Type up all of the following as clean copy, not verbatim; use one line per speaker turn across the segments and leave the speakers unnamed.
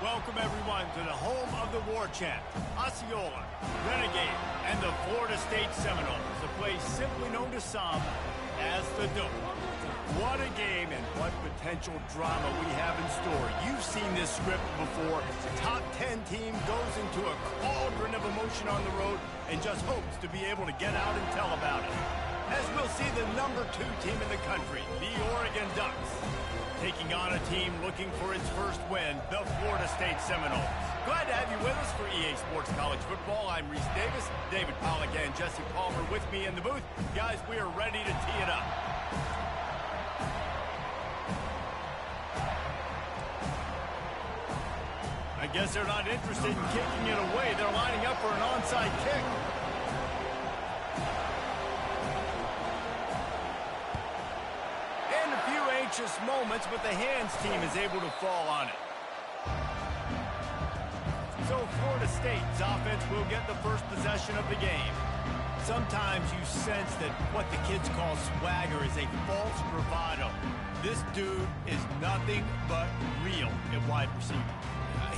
Welcome, everyone, to the home of the war chant, Osceola, Renegade, and the Florida State Seminoles, a place simply known to some as the Dome. What a game and what potential drama we have in store. You've seen this script before. Top 10 team goes into a cauldron of emotion on the road and just hopes to be able to get out and tell about it. As we'll see the number 2 team in the country, the Oregon Ducks, taking on a team looking for its first win, the Florida State Seminoles. Glad to have you with us for EA Sports College Football. I'm Reese Davis, David Pollack and Jesse Palmer with me in the booth. Guys, we are ready to tee it up. I guess they're not interested in kicking it away. They're lining up for an onside kick. And a few anxious moments, but the hands team is able to fall on it. So Florida State's offense will get the first possession of the game. Sometimes you sense that what the kids call swagger is a false bravado. This dude is nothing but real at wide receiver.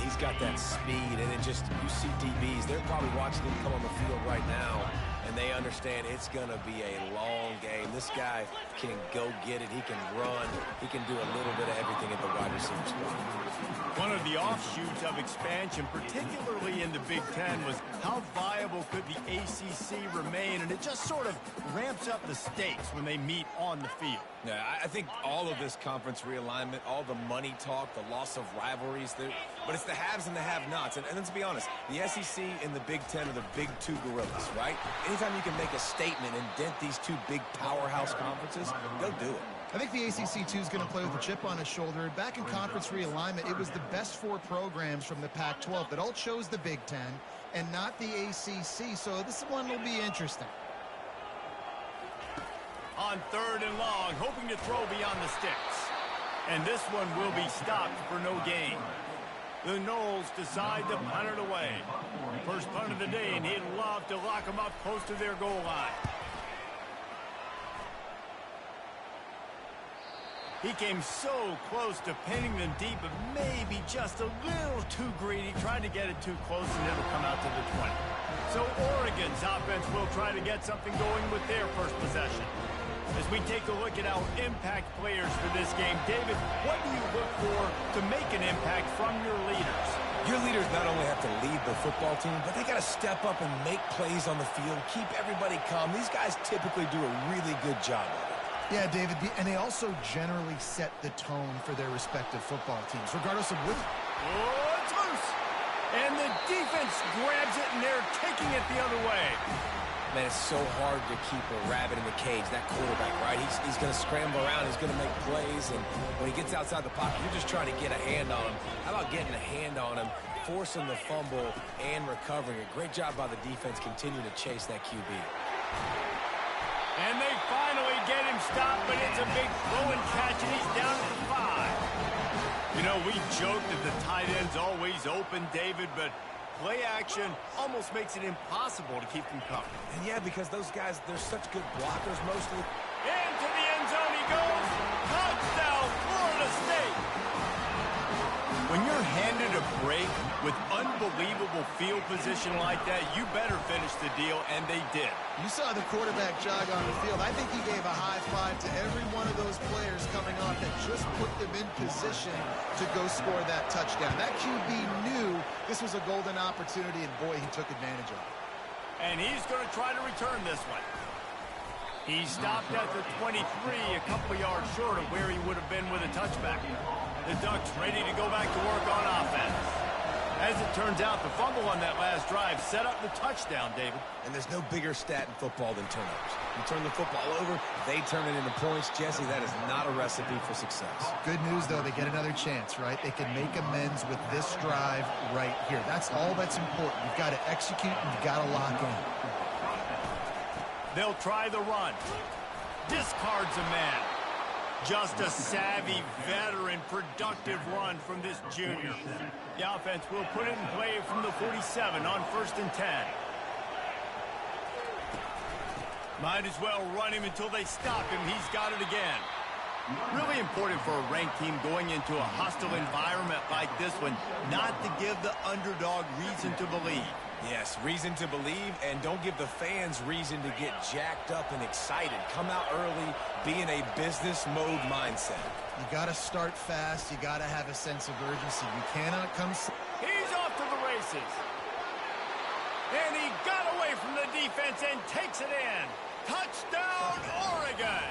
He's got that speed, and it just, you see DBs, they're probably watching him come on the field right now, and they understand it's going to be a long game. This guy can go get it. He can run. He can do a little bit of everything at the wide receiver spot.
One of the offshoots of expansion, particularly in the Big Ten, was how viable could the ACC remain, and it just sort of ramps up the stakes when they meet on the field.
Yeah, I think all of this conference realignment, all the money talk, the loss of rivalries, but it's the haves and the have-nots. And let's be honest, the SEC and the Big Ten are the big 2 gorillas, right? Anytime you can make a statement and dent these 2 big powerhouse conferences, go do it.
I think the ACC, too, is going to play with a chip on his shoulder. Back in conference realignment, it was the best 4 programs from the Pac-12 that all chose the Big Ten and not the ACC. So this one will be interesting.
On 3rd and long, hoping to throw beyond the sticks. And this one will be stopped for no gain. The Noles decide to punt it away. First punt of the day, and he'd love to lock them up close to their goal line. He came so close to pinning them deep, but maybe just a little too greedy. Tried to get it too close, and it'll come out to the 20. So Oregon's offense will try to get something going with their first possession. As we take a look at our impact players for this game, David, what do you look for to make an impact from your leaders?
Your leaders not only have to lead the football team, but they got to step up and make plays on the field, keep everybody calm. These guys typically do a really good job of it.
Yeah, David, and they also generally set the tone for their respective football teams, regardless of which.
Oh, it's loose. And the defense grabs it, and they're kicking it the other way.
Man, it's so hard to keep a rabbit in the cage, that quarterback, right? He's going to scramble around. He's going to make plays, and when he gets outside the pocket, you're just trying to get a hand on him. How about getting a hand on him, forcing the fumble, and recovering it? Great job by the defense continuing to chase that QB.
And they finally get him stopped, but it's a big throw and catch, and he's down to 5. You know, we joked that the tight end's always open, David, but play action almost makes it impossible to keep them covered.
And yeah, because those guys, they're such good blockers mostly.
Into the end zone he goes. Touchdown, Florida State. When you're handed a break with unbelievable field position like that, you better finish the deal, and they did.
You saw the quarterback jog on the field. I think he gave a high five to every one of those players coming off that just put them in position to go score that touchdown. That QB knew this was a golden opportunity, and boy, he took advantage of it.
And he's going to try to return this one. He stopped at the 23, a couple of yards short of where he would have been with a touchback. The Ducks ready to go back to work on offense. As it turns out, the fumble on that last drive set up the touchdown, David.
And there's no bigger stat in football than turnovers. You turn the football over, they turn it into points. Jesse, that is not a recipe for success.
Good news, though, they get another chance, right? They can make amends with this drive right here. That's all that's important. You've got to execute, and you've got to lock in.
They'll try the run. Discards a man. Just a savvy, veteran, productive run from this junior. The offense will put it in play from the 47 on 1st and 10. Might as well run him until they stop him. He's got it again. Really important for a ranked team going into a hostile environment like this one, not to give the underdog reason to believe.
Yes, reason to believe, and don't give the fans reason to get jacked up and excited. Come out early, be in a business mode mindset.
You got to start fast. You got to have a sense of urgency. You cannot come...
He's off to the races. And he got away from the defense and takes it in. Touchdown, Oregon!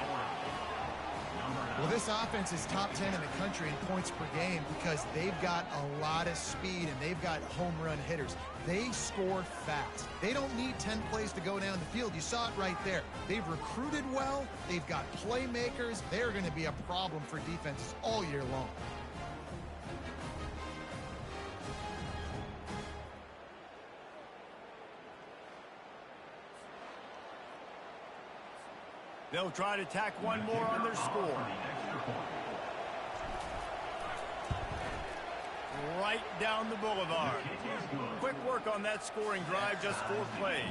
Well, this offense is top 10 in the country in points per game because they've got a lot of speed and they've got home run hitters. They score fast. They don't need 10 plays to go down the field. You saw it right there. They've recruited well. They've got playmakers. They're going to be a problem for defenses all year long.
They'll try to tack one more on their score. Right down the boulevard. Quick work on that scoring drive, just 4 plays.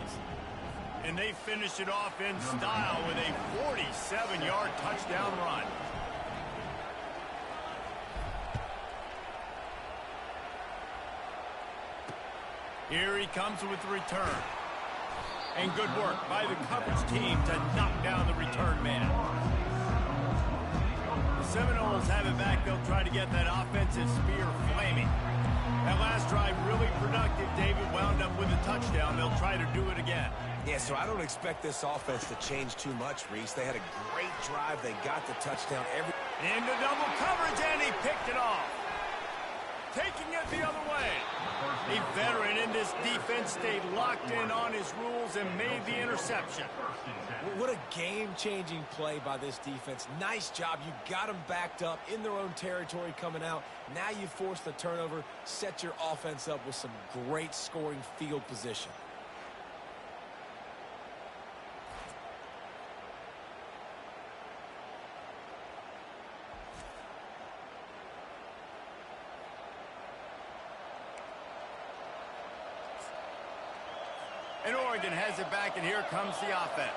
And they finish it off in style with a 47-yard touchdown run. Here he comes with the return. And good work by the coverage team to knock down the return man. The Seminoles have it back. They'll try to get that offensive spear flaming. That last drive really productive. David wound up with a touchdown. They'll try to do it again.
Yeah, so I don't expect this offense to change too much, Reese. They had a great drive. They got the touchdown.
Into double coverage, and he picked it off. Taking it the other way. A veteran in this defense stayed locked in on his rules and made the interception.
What a game-changing play by this defense. Nice job. You got them backed up in their own territory coming out. Now you force the turnover, set your offense up with some great scoring field position.
And Oregon has it back, and here comes the offense.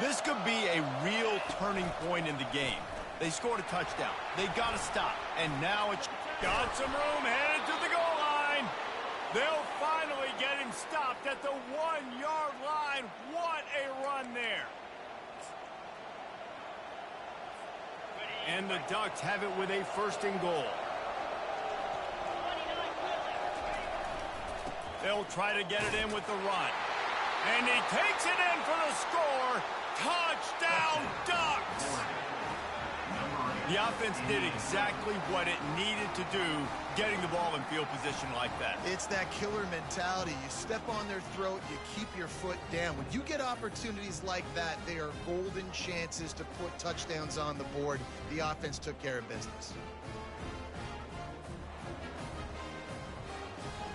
This could be a real turning point in the game. They scored a touchdown. They got to stop. And now it's got some room, headed to the goal line. They'll finally get him stopped at the 1-yard line. What a run there. And the Ducks have it with a 1st and goal. They'll try to get it in with the run. And he takes it in for the score. Touchdown, Ducks! The offense did exactly what it needed to do, getting the ball in field position like that.
It's that killer mentality. You step on their throat, you keep your foot down. When you get opportunities like that, they are golden chances to put touchdowns on the board. The offense took care of business.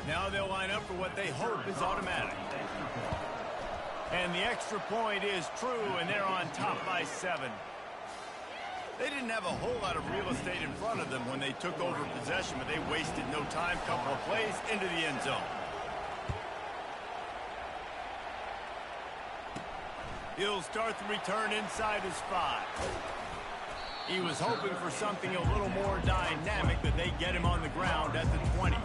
Now they'll line up for what they hope is automatic. And the extra point is true, and they're on top by 7. They didn't have a whole lot of real estate in front of them when they took over possession, but they wasted no time. Couple of plays into the end zone. He'll start the return inside his 5. He was hoping for something a little more dynamic, but they get him on the ground at the 20.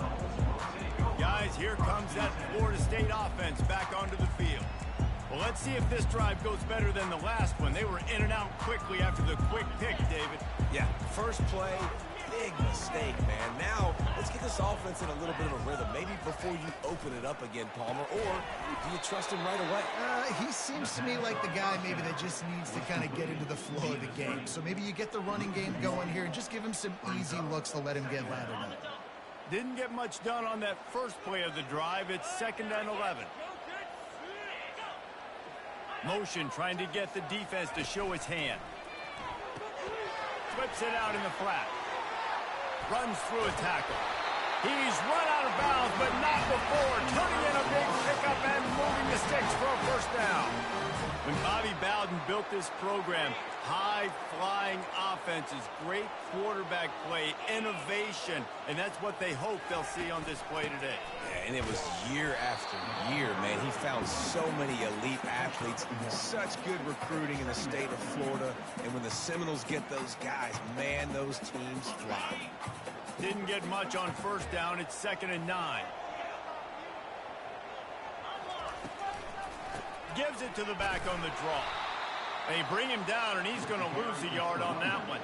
Guys, here comes that Florida State offense back onto the field. Well, let's see if this drive goes better than the last one. They were in and out quickly after the quick pick, David.
Yeah, first play, big mistake, man. Now, let's get this offense in a little bit of a rhythm. Maybe before you open it up again, Palmer, or do you trust him right away?
He seems to me like the guy maybe that just needs to kind of get into the flow of the game. So maybe you get the running game going here and just give him some easy looks to let him get lathered up.
Didn't get much done on that first play of the drive. It's 2nd and 11. Motion trying to get the defense to show his hand. Flips it out in the flat. Runs through a tackle. He's run out of bounds, but not before. Turning in a big pickup and moving the the sticks for a first down. When Bobby Bowden built this program, high-flying offenses, great quarterback play, innovation, and that's what they hope they'll see on display today.
Yeah, and it was year after year, man. He found so many elite athletes, such good recruiting in the state of Florida, and when the Seminoles get those guys, man, those teams fly.
Didn't get much on first down. It's 2nd and 9. Gives it to the back on the draw. They bring him down, and he's going to lose a yard on that one.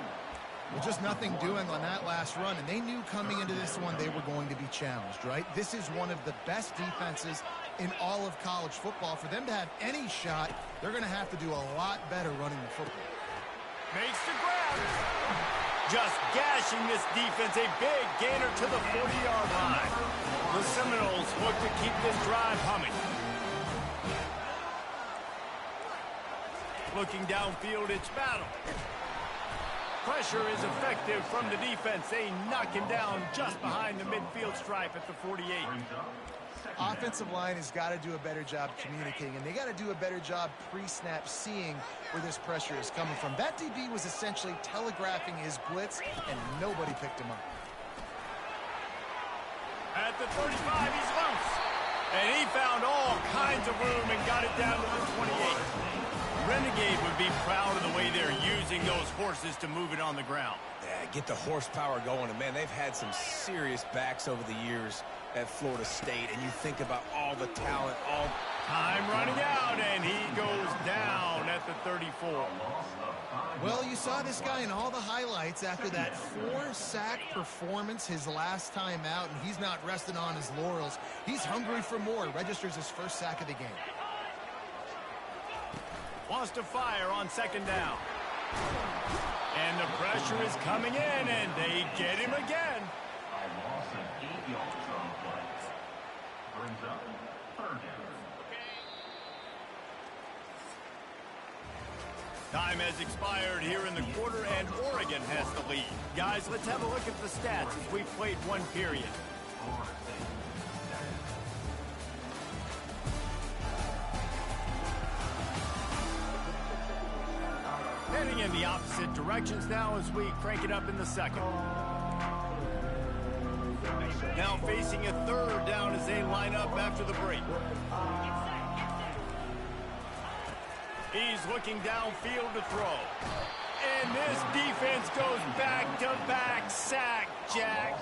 Well, just nothing doing on that last run, and they knew coming into this one they were going to be challenged, right? This is one of the best defenses in all of college football. For them to have any shot, they're going to have to do a lot better running the football.
Makes the grab. Just gashing this defense, a big gainer to the 40-yard line. The Seminoles look to keep this drive humming. Looking downfield, it's Battle. Pressure is effective from the defense. They knock him down just behind the midfield stripe at the 48.
Offensive line has got to do a better job communicating, and they got to do a better job pre-snap seeing where this pressure is coming from. That DB was essentially telegraphing his blitz, and nobody picked him up.
At the 35, he's loose. And he found all kinds of room and got it down to the 28. Renegade would be proud of the way they're using those horses to move it on the ground.
Yeah, get the horsepower going. And, man, they've had some serious backs over the years at Florida State. And you think about all the talent, all...
Time running out, and he goes down at the 34.
Well, you saw this guy in all the highlights after that 4-sack performance his last time out, and he's not resting on his laurels. He's hungry for more. Registers his first sack of the game.
Wants to fire on 2nd down. And the pressure is coming in, and they get him again.
Loss of 8 yards on the play. Brings up 3rd down.
Time has expired here in the quarter, and Oregon has the lead. Guys, let's have a look at the stats as we've played one period. Heading in the opposite directions now as we crank it up in the second. Now facing a 3rd down as they line up after the break. He's looking downfield to throw. And this defense goes back-to-back sack, Jack.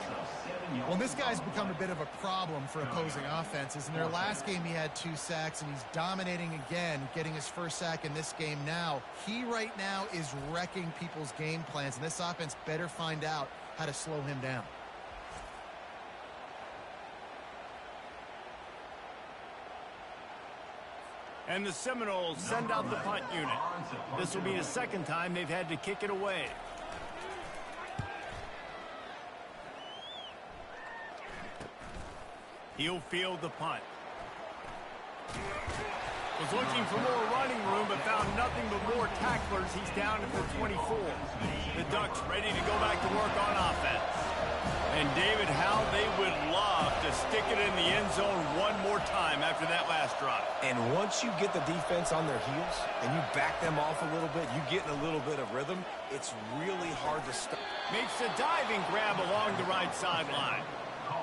Well, this guy's become a bit of a problem for opposing offenses. In their last game, he had 2 sacks, and he's dominating again, getting his first sack in this game now. He right now is wrecking people's game plans, and this offense better find out how to slow him down.
And the Seminoles send out the punt unit. This will be the 2nd time they've had to kick it away. He'll field the punt. Was looking for more running room, but found nothing but more tacklers. He's down at the 24. The Ducks ready to go back to work on offense. And David, how they would love to stick it in the end zone one more time after that last drive.
And once you get the defense on their heels and you back them off a little bit, you get in a little bit of rhythm, it's really hard to stop.
Makes a diving grab along the right sideline.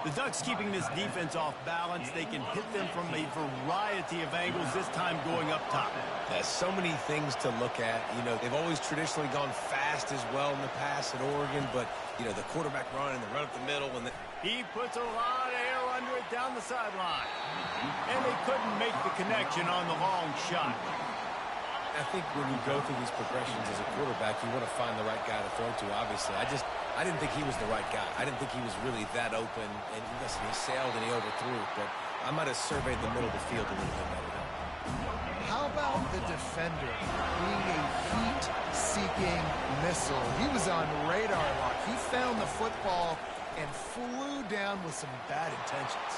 The Ducks keeping this defense off balance. They can hit them from a variety of angles, this time going up top.
There's so many things to look at. You know, they've always traditionally gone fast as well in the past at Oregon, but, you know, the quarterback run and the run up the middle. And
he puts a lot of air under it down the sideline. And they couldn't make the connection on the long shot.
I think when you go through these progressions as a quarterback, you want to find the right guy to throw to, obviously. I didn't think he was the right guy. I didn't think he was really that open. And listen, he sailed and he overthrew, but I might have surveyed the middle of the field a little bit better.
How about the defender being a heat-seeking missile? He was on radar lock. He found the football and flew down with some bad intentions.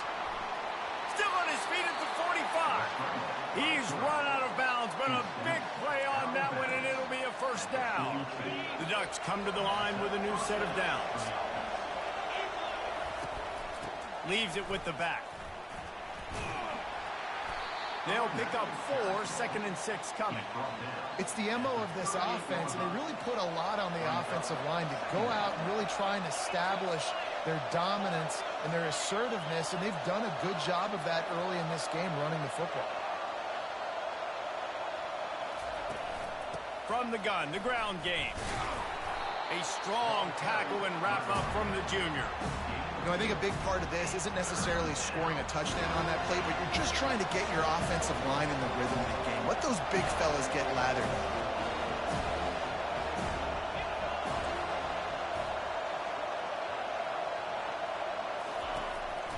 Still on his feet at the 45. He's run out of bounds, but a big play on that one, and it'll be a first down. The Ducks come to the line with a new set of downs. Leaves it with the back. They'll pick up 4, 2nd and 6 coming.
It's the MO of this offense, and they really put a lot on the offensive line to go out and really try and establish their dominance and their assertiveness, and they've done a good job of that early in this game running the football.
From the gun, the ground game. A strong tackle and wrap up from the junior.
You know, I think a big part of this isn't necessarily scoring a touchdown on that play, but you're just trying to get your offensive line in the rhythm of the game. Let those big fellas get lathered.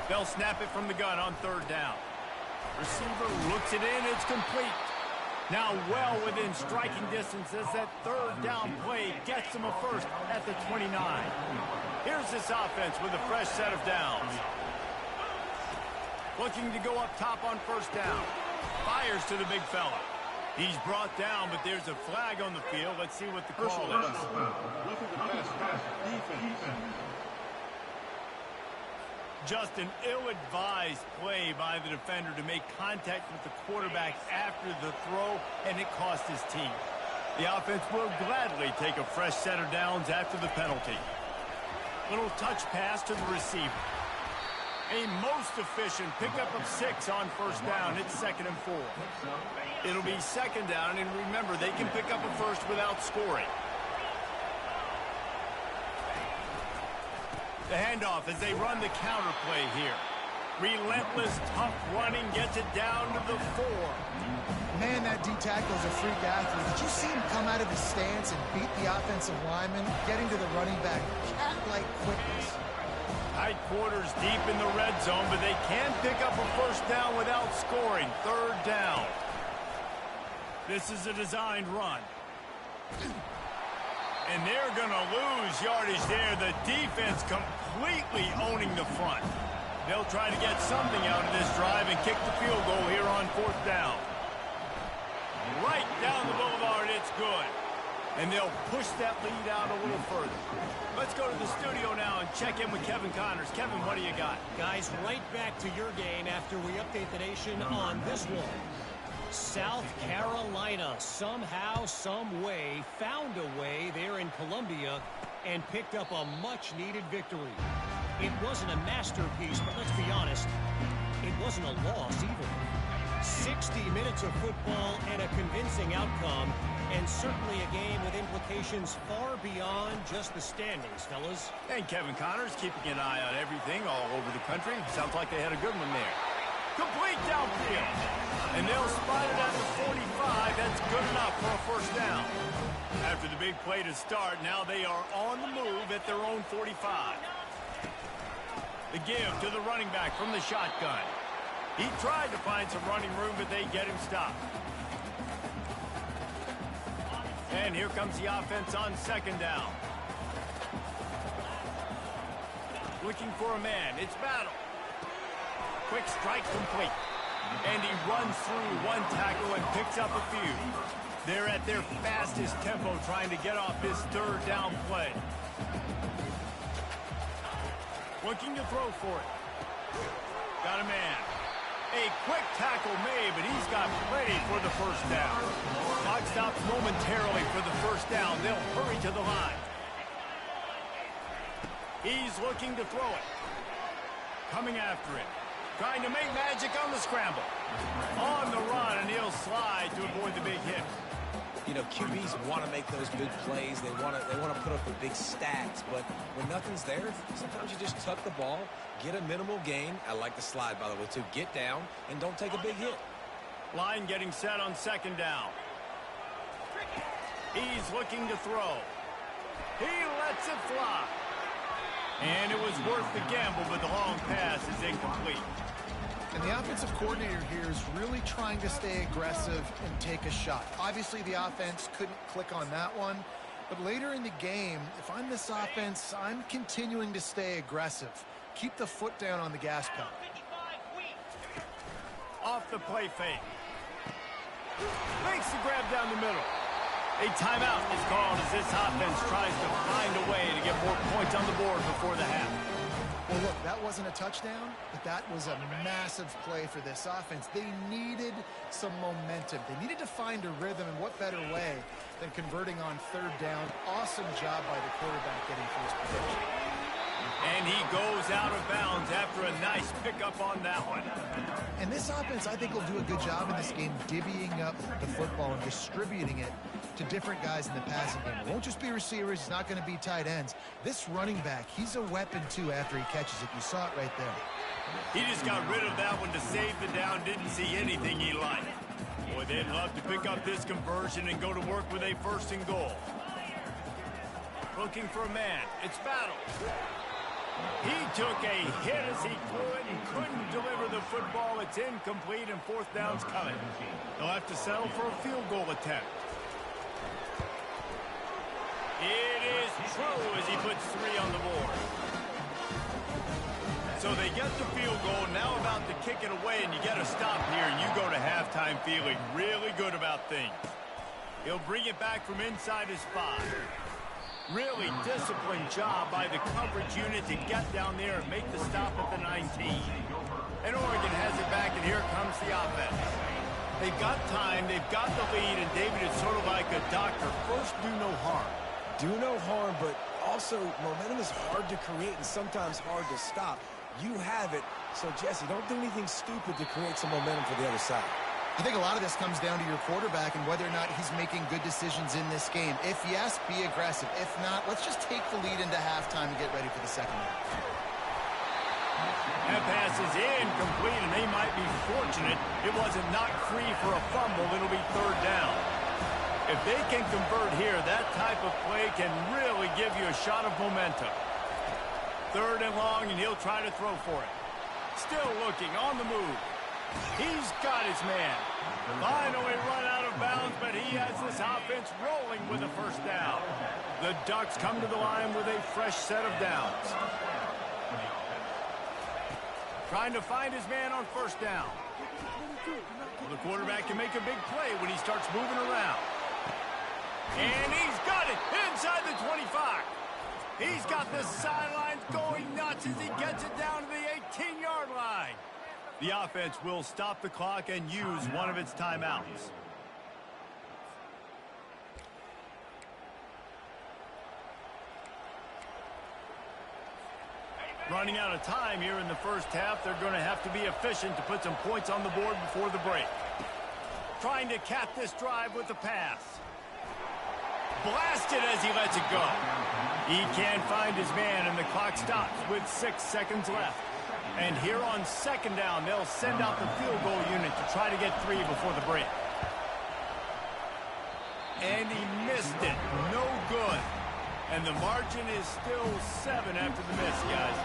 They'll snap it from the gun on 3rd down. Receiver looks it in. It's complete. Now well within striking distance as that 3rd down play gets them a first at the 29. Here's this offense with a fresh set of downs. Looking to go up top on 1st down. Fires to the big fella. He's brought down, but there's a flag on the field. Let's see what the call is. Just an ill-advised play by the defender to make contact with the quarterback after the throw, and it cost his team. The offense will gladly take a fresh set of downs after the penalty. Little touch pass to the receiver. A most efficient pickup of 6 on 1st down. It's 2nd and 4. It'll be 2nd down, and remember, they can pick up a first without scoring. The handoff as they run the counter play here. Relentless, tough running gets it down to the 4.
Man, that D-tackle is a freak athlete. Did you see him come out of his stance and beat the offensive lineman, getting to the running back? Cat-like quickness.
Tight quarters deep in the red zone, but they can pick up a first down without scoring. 3rd down. This is a designed run. And they're going to lose yardage there. The defense completely owning the front. They'll try to get something out of this drive and kick the field goal here on 4th down. Right down the boulevard, it's good. And they'll push that lead out a little further. Let's go to the studio now and check in with Kevin Connors. Kevin, what do you got?
Guys, right back to your game after we update the nation on this one. South Carolina somehow, some way, found a way there in Columbia and picked up a much-needed victory. It wasn't a masterpiece, but let's be honest, it wasn't a loss either. 60 minutes of football and a convincing outcome, and certainly a game with implications far beyond just the standings, fellas.
And Kevin Connors keeping an eye on everything all over the country. Sounds like they had a good one there. Complete downfield. And they'll spot it at the 45. That's good enough for a first down. After the big play to start, now they are on the move at their own 45. The give to the running back from the shotgun. He tried to find some running room, but they get him stopped. And here comes the offense on 2nd down. Looking for a man. It's Battle. Quick strike complete. And he runs through one tackle and picks up a few. They're at their fastest tempo trying to get off this 3rd down play. Looking to throw for it. Got a man. A quick tackle made, but he's got plenty for the first down. Clock stops momentarily for the first down. They'll hurry to the line. He's looking to throw it. Coming after it. Trying to make magic on the scramble. On the run, and he'll slide to avoid the big hit.
You know, QBs want to make those big plays. They want to put up the big stats. But when nothing's there, sometimes you just tuck the ball, get a minimal gain. I like the slide, by the way, too. Get down and don't take a big hit.
Line getting set on 2nd down. He's looking to throw. He lets it fly. And it was worth the gamble, but the long pass is incomplete.
And the offensive coordinator here is really trying to stay aggressive and take a shot. Obviously, the offense couldn't click on that one. But later in the game, if I'm this offense, I'm continuing to stay aggressive. Keep the foot down on the gas pedal.
Off the play fake. Makes the grab down the middle. A timeout is called as this offense tries to find a way to get more points on the board before the half.
Well, look, that wasn't a touchdown, but that was a massive play for this offense. They needed some momentum. They needed to find a rhythm, and what better way than converting on third down. Awesome job by the quarterback getting through his protection.
And he goes out of bounds after a nice pickup on that one.
And this offense, I think, will do a good job in this game divvying up the football and distributing it to different guys in the passing game. It won't just be receivers. It's not going to be tight ends. This running back, he's a weapon, too, after he catches it. You saw it right there.
He just got rid of that one to save the down. Didn't see anything he liked. Boy, they'd love to pick up this conversion and go to work with a first and goal. Looking for a man. It's Battle. He took a hit as he threw it and couldn't deliver the football. It's incomplete, and fourth down's coming. They'll have to settle for a field goal attempt. It is true as he puts 3 on the board. So they get the field goal, now about to kick it away, and you get a stop here, and you go to halftime feeling really good about things. He'll bring it back from inside his 5. Really disciplined job by the coverage unit to get down there and make the stop at the 19. And Oregon has it back, and here comes the offense. They've got time, they've got the lead, and David, it's sort of like a doctor. First, do no harm.
Do no harm, but also momentum is hard to create and sometimes hard to stop. You have it, so Jesse, don't do anything stupid to create some momentum for the other side.
I think a lot of this comes down to your quarterback and whether or not he's making good decisions in this game. If yes, be aggressive. If not, let's just take the lead into halftime and get ready for the second half.
That pass is incomplete, and they might be fortunate it wasn't knocked free for a fumble. It'll be third down. If they can convert here, that type of play can really give you a shot of momentum. Third and long, and he'll try to throw for it. Still looking, on the move. He's got his man. Finally run out of bounds, but he has this offense rolling with a first down. The Ducks come to the line with a fresh set of downs. Trying to find his man on first down. Well, the quarterback can make a big play when he starts moving around. And he's got it inside the 25. He's got the sidelines going nuts as he gets it down to the 18-yard line. The offense will stop the clock and use one of its timeouts. Running out of time here in the first half. They're going to have to be efficient to put some points on the board before the break. Trying to cap this drive with the pass. Blasted as he lets it go. He can't find his man, and the clock stops with 6 seconds left. And here on second down, they'll send out the field goal unit to try to get 3 before the break. And he missed it. No good. And the margin is still 7 after the miss, guys.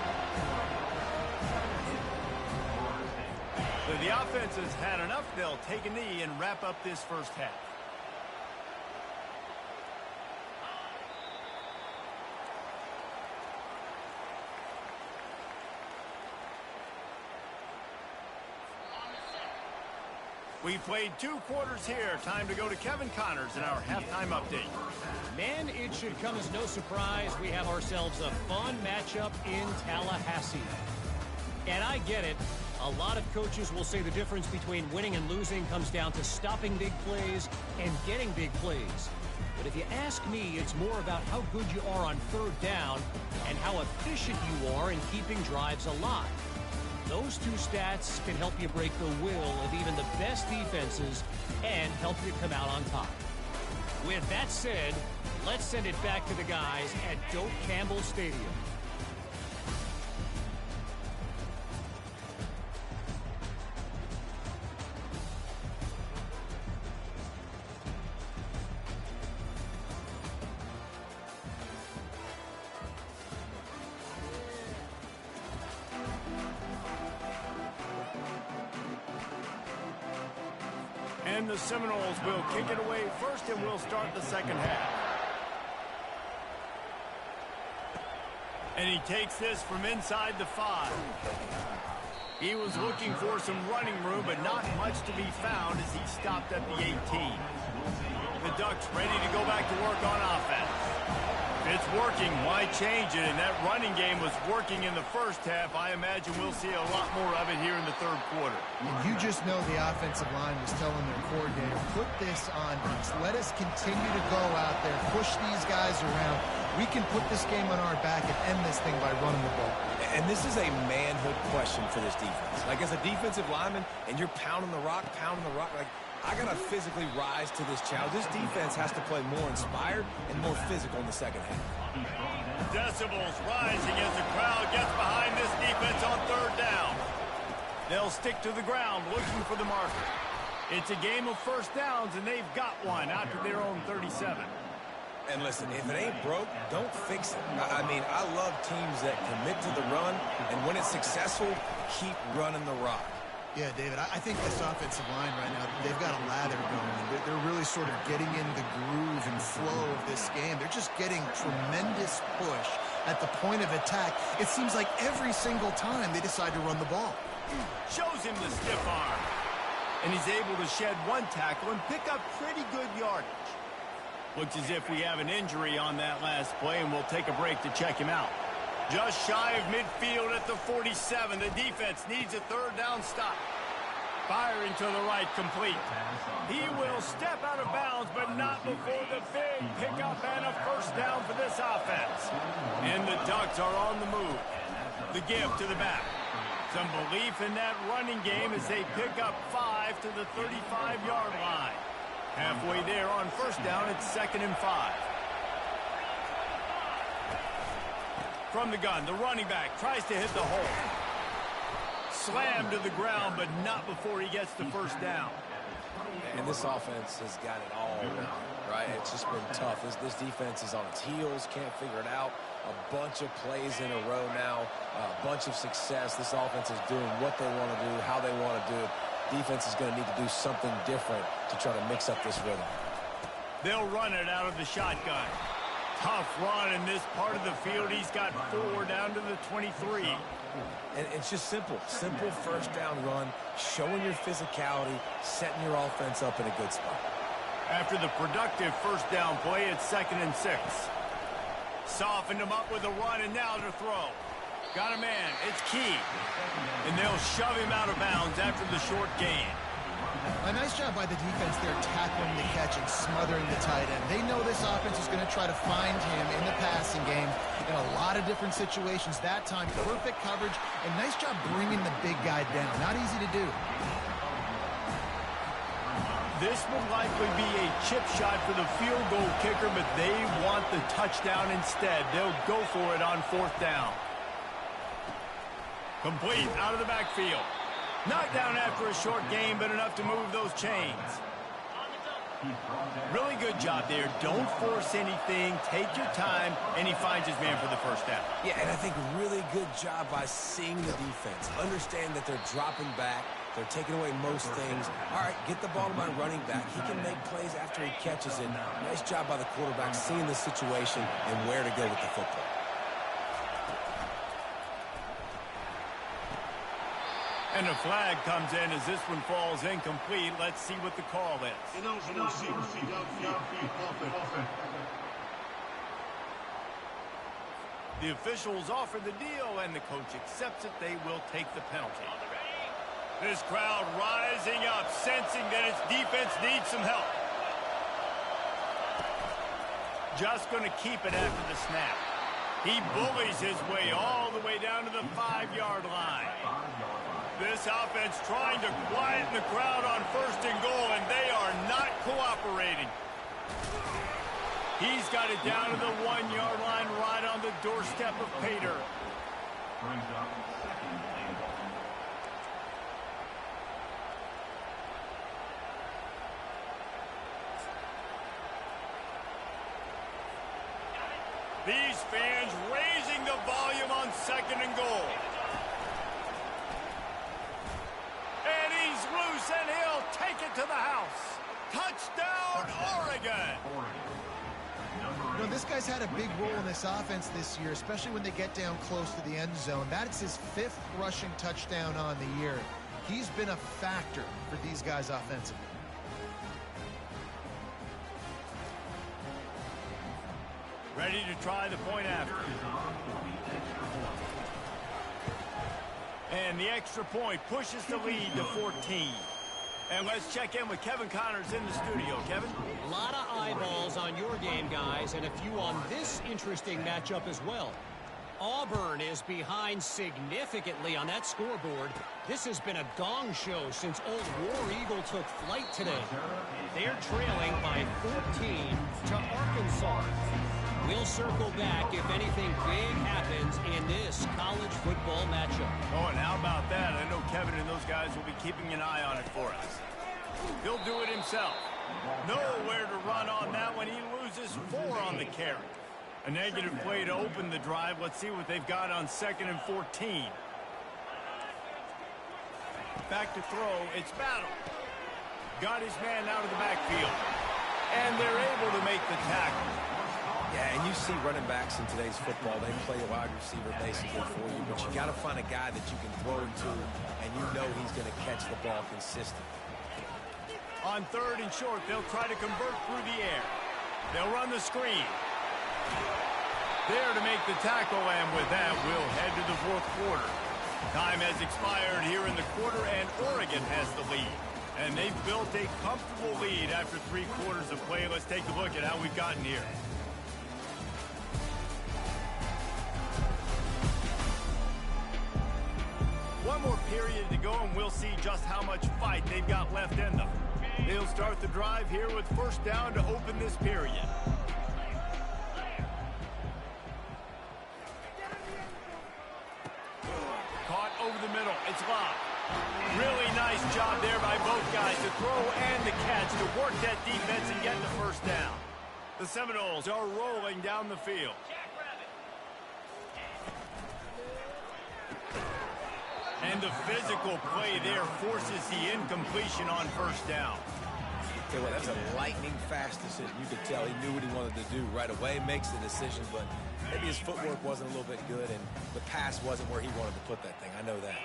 So the offense has had enough. They'll take a knee and wrap up this first half. We played 2 quarters here. Time to go to Kevin Connors in our halftime update.
Man, it should come as no surprise we have ourselves a fun matchup in Tallahassee. And I get it. A lot of coaches will say the difference between winning and losing comes down to stopping big plays and getting big plays. But if you ask me, it's more about how good you are on third down and how efficient you are in keeping drives alive. Those 2 stats can help you break the will of even the best defenses and help you come out on top. With that said, let's send it back to the guys at Doak Campbell Stadium.
And the Seminoles will kick it away first, and we'll start the second half. And he takes this from inside the 5. He was looking for some running room, but not much to be found as he stopped at the 18. The Ducks ready to go back to work on offense. It's working. Why change it? And that running game was working in the first half. I imagine we'll see a lot more of it here in the third quarter.
And you just know the offensive line was telling their coordinator, put this on us. Let us continue to go out there, push these guys around. We can put this game on our back and end this thing by running the ball.
And this is a manhood question for this defense. Like, as a defensive lineman, and you're pounding the rock, like, I got to physically rise to this challenge. This defense has to play more inspired and more physical in the second half.
Decibels rising as the crowd gets behind this defense on third down. They'll stick to the ground looking for the marker. It's a game of first downs, and they've got one out to their own 37.
And listen, if it ain't broke, don't fix it. I mean, I love teams that commit to the run, and when it's successful, keep running the rock.
Yeah, David, I think this offensive line right now, they've got a lather going. They're really sort of getting in the groove and flow of this game. They're just getting tremendous push at the point of attack. It seems like every single time they decide to run the ball.
Shows him the stiff arm. And he's able to shed one tackle and pick up pretty good yardage. Looks as if we have an injury on that last play, and we'll take a break to check him out. Just shy of midfield at the 47. The defense needs a third down stop. Firing to the right, complete. He will step out of bounds, but not before the big pickup and a first down for this offense. And the Ducks are on the move. The give to the back. Some belief in that running game as they pick up 5 to the 35-yard line. Halfway there on first down, it's 2nd and 5. From the gun, the running back tries to hit the hole. Slammed to the ground, but not before he gets the first down.
And this offense has got it all now, right? It's just been tough. This defense is on its heels, can't figure it out. A bunch of plays in a row now, a bunch of success. This offense is doing what they want to do, how they want to do it. Defense is going to need to do something different to try to mix up this rhythm.
They'll run it out of the shotgun. Tough run in this part of the field. He's got 4 down to the 23.
And it's just simple first down run, showing your physicality, setting your offense up in a good spot.
After the productive first down play, it's 2nd and 6. Softened him up with a run, and now to throw. Got a man. It's Key. And they'll shove him out of bounds after the short gain.
A nice job by the defense there tackling the catch and smothering the tight end. They know this offense is going to try to find him in the passing game in a lot of different situations. That time, perfect coverage, and nice job bringing the big guy down. Not easy to do.
This would likely be a chip shot for the field goal kicker, but they want the touchdown instead. They'll go for it on 4th down. Complete out of the backfield. Knocked down after a short gain, but enough to move those chains. Really good job there. Don't force anything. Take your time, and he finds his man for the first down.
Yeah, and I think really good job by seeing the defense. Understand that they're dropping back. They're taking away most things. All right, get the ball to my running back. He can make plays after he catches it. Nice job by the quarterback seeing the situation and where to go with the football.
And a flag comes in as this one falls incomplete. Let's see what the call is. The officials offer the deal, and the coach accepts it. They will take the penalty. This crowd rising up, sensing that its defense needs some help. Just going to keep it after the snap. He bullies his way all the way down to the 5-yard line. This offense trying to quieten the crowd on 1st and goal, and they are not cooperating. He's got it down to the 1-yard line, right on the doorstep of Pater.
Brings up 2nd and goal.
These fans raising the volume on 2nd and goal. And he's loose, and he'll take it to the house. Touchdown, Oregon!
You know, this guy's had a big role in this offense this year, especially when they get down close to the end zone. That's his 5th rushing touchdown on the year. He's been a factor for these guys offensively.
Ready to try the point after. And the extra point pushes the lead to 14. And let's check in with Kevin Connors in the studio. Kevin?
A lot of eyeballs on your game, guys, and a few on this interesting matchup as well. Auburn is behind significantly on that scoreboard. This has been a gong show since Old War Eagle took flight today. They're trailing by 14 to Arkansas. We'll circle back if anything big happens in this college football matchup.
Oh, and how about that? I know Kevin and those guys will be keeping an eye on it for us. He'll do it himself. Nowhere to run on that one. He loses 4 on the carry. A negative play to open the drive. Let's see what they've got on 2nd and 14. Back to throw. It's Battle. Got his man out of the backfield. And they're able to make the tackle.
Yeah, and you see running backs in today's football, they play a wide receiver basically for you, but you got to find a guy that you can throw him to, and you know he's going to catch the ball consistently.
On 3rd and short, they'll try to convert through the air. They'll run the screen. There to make the tackle, and with that, we'll head to the 4th quarter. Time has expired here in the quarter, and Oregon has the lead. And they've built a comfortable lead after 3 quarters of play. Let's take a look at how we've gotten here. One more period to go, and we'll see just how much fight they've got left in them. They'll start the drive here with 1st down to open this period. Caught over the middle. It's Love. Really nice job there by both guys to throw and the catch to work that defense and get the 1st down. The Seminoles are rolling down the field. And the physical play there forces the incompletion on 1st down.
Okay, well, that's a lightning-fast decision. You could tell he knew what he wanted to do right away, makes the decision, but maybe his footwork wasn't a little bit good, and the pass wasn't where he wanted to put that thing. I know that.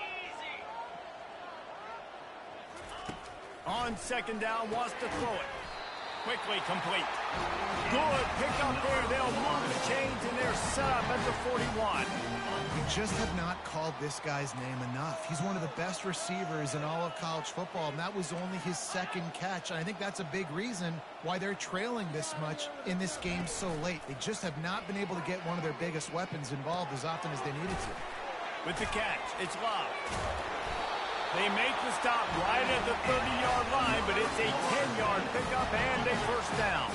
On 2nd down, wants to throw it. Quickly complete. Good pickup there. They'll move the chains, and they're set up at the 41.
We just have not called this guy's name enough. He's one of the best receivers in all of college football, and that was only his 2nd catch. And I think that's a big reason why they're trailing this much in this game so late. They just have not been able to get one of their biggest weapons involved as often as they needed to.
With the catch, it's Love. They make the stop right at the 30-yard line, but it's a 10-yard pickup and a 1st down.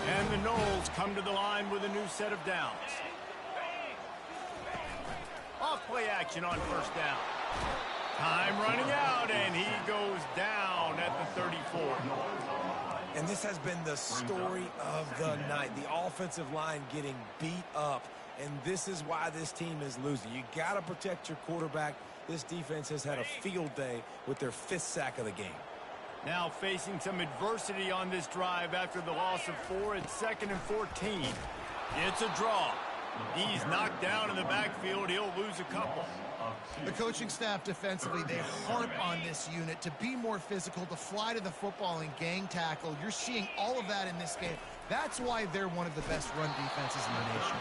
And the Noles come to the line with a new set of downs. Off play action on 1st down. Time running out, and he goes down at the 34.
And this has been the story of the night. The offensive line getting beat up, and this is why this team is losing. You got to protect your quarterback. This defense has had a field day with their 5th sack of the game.
Now facing some adversity on this drive after the loss of 4 at 2nd and 14. It's a draw. He's knocked down in the backfield. He'll lose a couple.
The coaching staff defensively, they harp on this unit to be more physical, to fly to the football and gang tackle. You're seeing all of that in this game. That's why they're one of the best run defenses in the nation.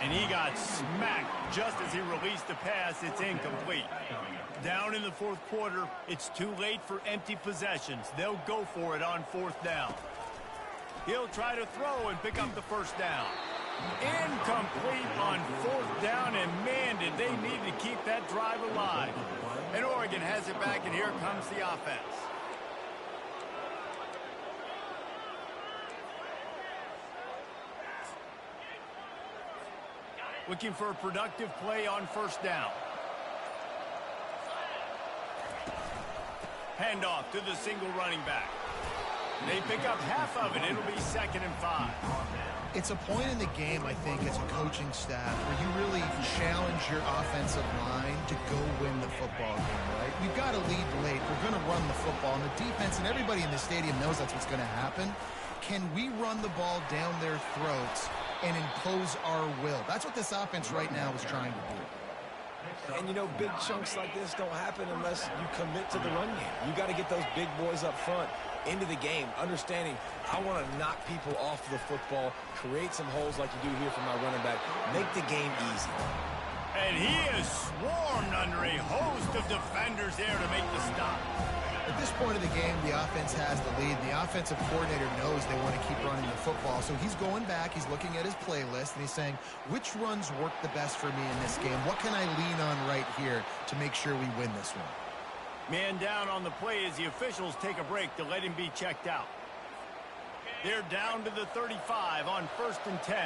And he got smacked just as he released the pass. It's incomplete. Down in the 4th quarter, it's too late for empty possessions. They'll go for it on 4th down. He'll try to throw and pick up the 1st down. Incomplete on 4th down, and man, did they need to keep that drive alive. And Oregon has it back, and here comes the offense. Looking for a productive play on 1st down. Handoff to the single running back. They pick up half of it. It'll be 2nd and 5.
It's a point in the game, I think, as a coaching staff, where you really challenge your offensive line to go win the football game, right? We've got to lead late. We're going to run the football, and the defense and everybody in the stadium knows that's what's going to happen. Can we run the ball down their throats and impose our will? That's what this offense right now is trying to do.
And, you know, big chunks like this don't happen unless you commit to the run game. You got to get those big boys up front into the game, understanding I want to knock people off the football, create some holes like you do here for my running back, make the game easy.
And he is swarmed under a host of defenders there to make the stop.
At this point of the game, the offense has the lead. The offensive coordinator knows they want to keep running the football. So he's going back, he's looking at his playlist, and he's saying, which runs work the best for me in this game? What can I lean on right here to make sure we win this one?
Man down on the play as the officials take a break to let him be checked out. They're down to the 35 on 1st and 10.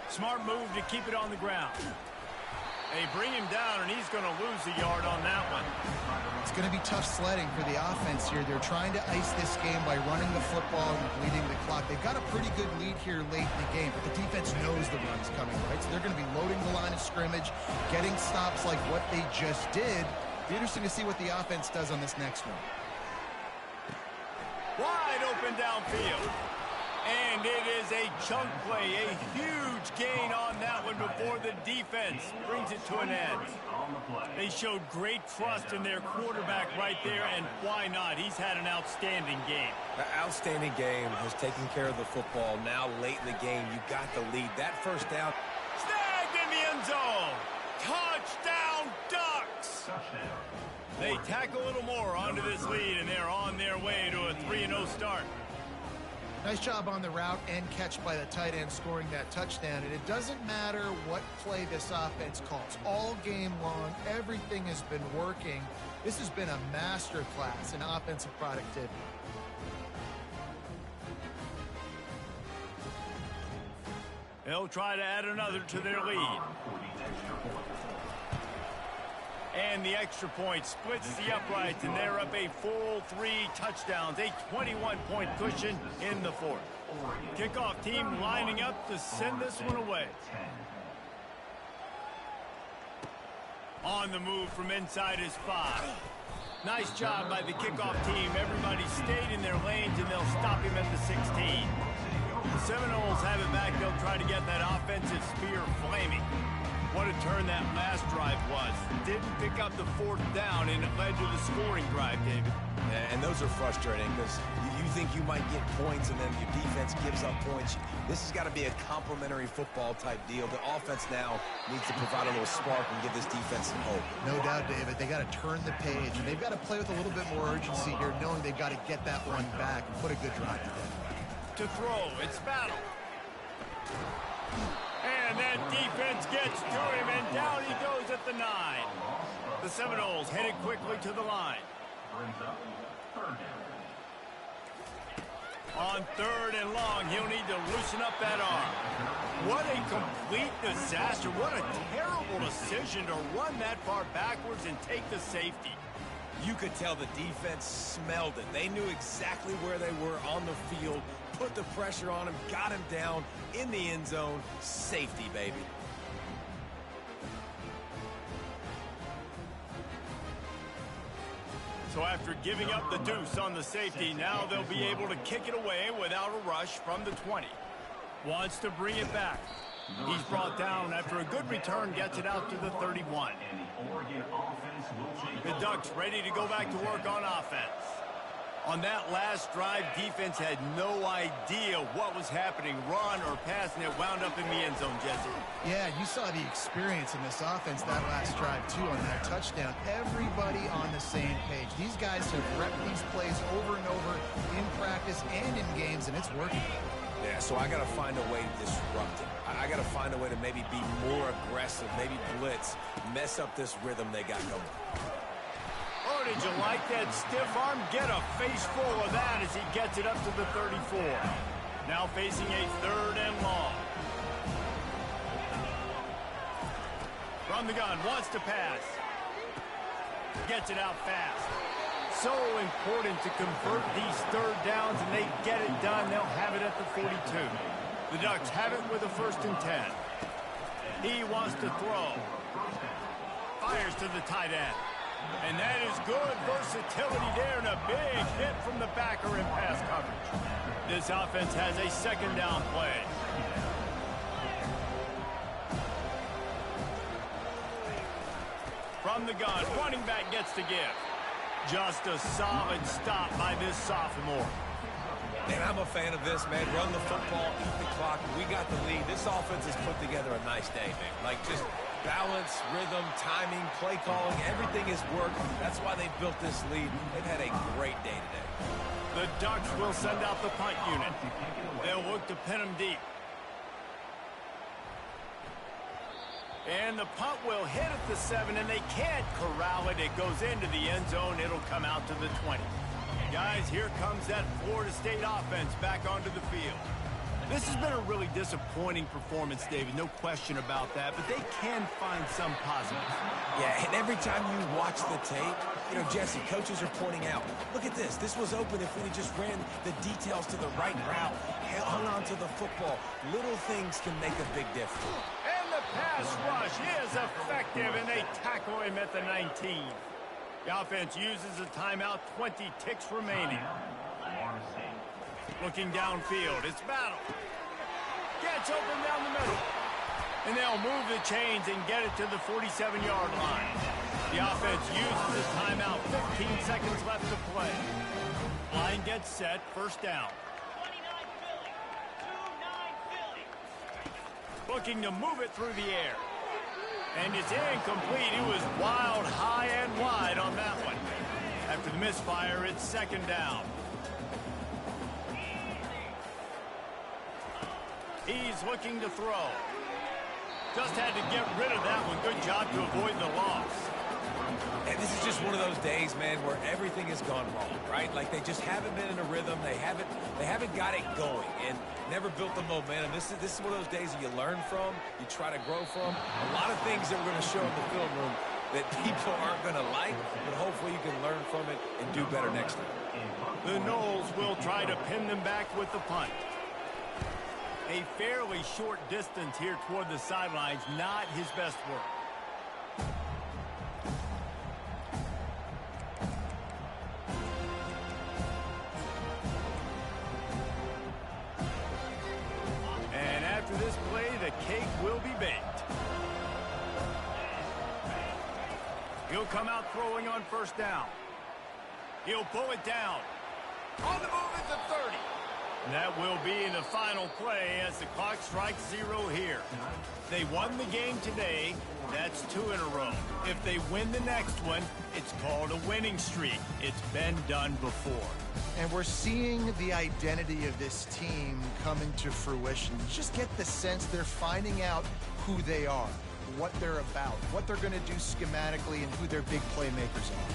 Smart move to keep it on the ground. They bring him down, and he's going to lose a yard on that one.
It's going to be tough sledding for the offense here. They're trying to ice this game by running the football and bleeding the clock. They've got a pretty good lead here late in the game, but the defense knows the run's coming, right? So they're going to be loading the line of scrimmage, getting stops like what they just did. Be interesting to see what the offense does on this next one.
Wide open downfield. And it is a chunk play, a huge gain on that one before the defense brings it to an end. They showed great trust in their quarterback right there, and why not? He's had an outstanding game.
An outstanding game, has taken care of the football. Now late in the game, you got the lead. That first down.
Snagged in the end zone. Touchdown, Ducks. They tack a little more onto this lead, and they're on their way to a 3-0 start.
Nice job on the route and catch by the tight end scoring that touchdown. And it doesn't matter what play this offense calls. All game long, everything has been working. This has been a masterclass in offensive productivity.
They'll try to add another to their lead. And the extra point splits the uprights, and they're up a full 3 touchdowns, a 21-point cushion in the 4th. Kickoff team lining up to send this one away. On the move from inside his 5. Nice job by the kickoff team. Everybody stayed in their lanes, and they'll stop him at the 16. The Seminoles have it back. They'll try to get that offensive spear flaming. What a turn that last drive was. Didn't pick up the 4th down, and it led to the scoring drive, David.
Yeah, and those are frustrating because you think you might get points, and then your defense gives up points. This has got to be a complementary football type deal. The offense now needs to provide a little spark and give this defense some hope.
No doubt, David. They got to turn the page, and they've got to play with a little bit more urgency here, knowing they've got to get that one back and put a good drive together.
To throw, it's Battle. And that defense gets to him, and down he goes at the 9. The Seminoles headed quickly to the line. On 3rd and long, he'll need to loosen up that arm. What a complete disaster. What a terrible decision to run that far backwards and take the safety.
You could tell the defense smelled it. They knew exactly where they were on the field, put the pressure on him, got him down in the end zone. Safety, baby.
So after giving up the deuce on the safety, now they'll be able to kick it away without a rush from the 20. Wants to bring it back. He's brought down after a good return, gets it out to the 31. The Ducks ready to go back to work on offense. On that last drive, defense had no idea what was happening, run or pass, and it wound up in the end zone, Jesse.
Yeah, you saw the experience in this offense that last drive, too, on that touchdown. Everybody on the same page. These guys have repped these plays over and over in practice and in games, and it's working.
Yeah, so I got to find a way to disrupt it. I got to find a way to maybe be more aggressive, maybe blitz, mess up this rhythm they got going.
Oh, did you like that stiff arm? Get a face full of that as he gets it up to the 34. Now facing a 3rd and long. From the gun, wants to pass. Gets it out fast. So important to convert these 3rd downs, and they get it done. They'll have it at the 42. The Ducks have it with a 1st and 10. He wants to throw. Fires to the tight end. And that is good versatility there, and a big hit from the backer in pass coverage. This offense has a 2nd down play. From the gun, running back gets to give. Just a solid stop by this sophomore.
And I'm a fan of this, man. Run the football, eat the clock. We got the lead. This offense has put together a nice day, man. Like, just balance, rhythm, timing, play calling, everything has worked. That's why they built this lead. They've had a great day today.
The Ducks will send out the punt unit. They'll look to pin them deep. And the punt will hit at the 7, and they can't corral it. It goes into the end zone. It'll come out to the 20. Guys, here comes that Florida State offense back onto the field. This has been a really disappointing performance, David. No question about that, but they can find some positives.
Yeah, and every time you watch the tape, you know, Jesse, coaches are pointing out, look at this. This was open if we just ran the details to the right route, hung on to the football. Little things can make a big difference.
And the pass rush is effective, and they tackle him at the 19. The offense uses a timeout, 20 ticks remaining. Looking downfield, it's battle. Gets open down the middle. And they'll move the chains and get it to the 47-yard line. The offense uses the timeout, 15 seconds left to play. Line gets set, first down. Looking to move it through the air. And it's incomplete. It was wild, high, and wide on that one. After the misfire, it's second down. He's looking to throw. Just had to get rid of that one. Good job to avoid the loss.
And this is just one of those days, man, where everything has gone wrong, right? Like they just haven't been in a rhythm. They haven't got it going and never built the momentum. This is one of those days that you learn from, you try to grow from. A lot of things that we're going to show in the film room that people aren't going to like, but hopefully you can learn from it and do better next time.
The Noles will try to pin them back with the punt. A fairly short distance here toward the sidelines, not his best work. And after this play, the cake will be baked. He'll come out throwing on first down. He'll pull it down. On the move at the 30. That will be the final play as the clock strikes 0 here. They won the game today. That's 2 in a row. If they win the next one, it's called a winning streak. It's been done before.
And we're seeing the identity of this team come into fruition. You just get the sense they're finding out who they are, what they're about, what they're going to do schematically, and who their big playmakers are.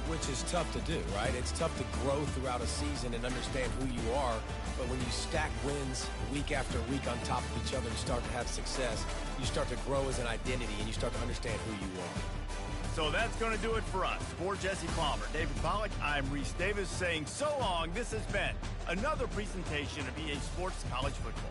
Which is tough to do, right? It's tough to grow throughout a season and understand who you are. But when you stack wins week after week on top of each other and start to have success, you start to grow as an identity and you start to understand who you are.
So that's going to do it for us. For Jesse Palmer, David Pollack, I'm Reese Davis saying so long. This has been another presentation of EA Sports College Football.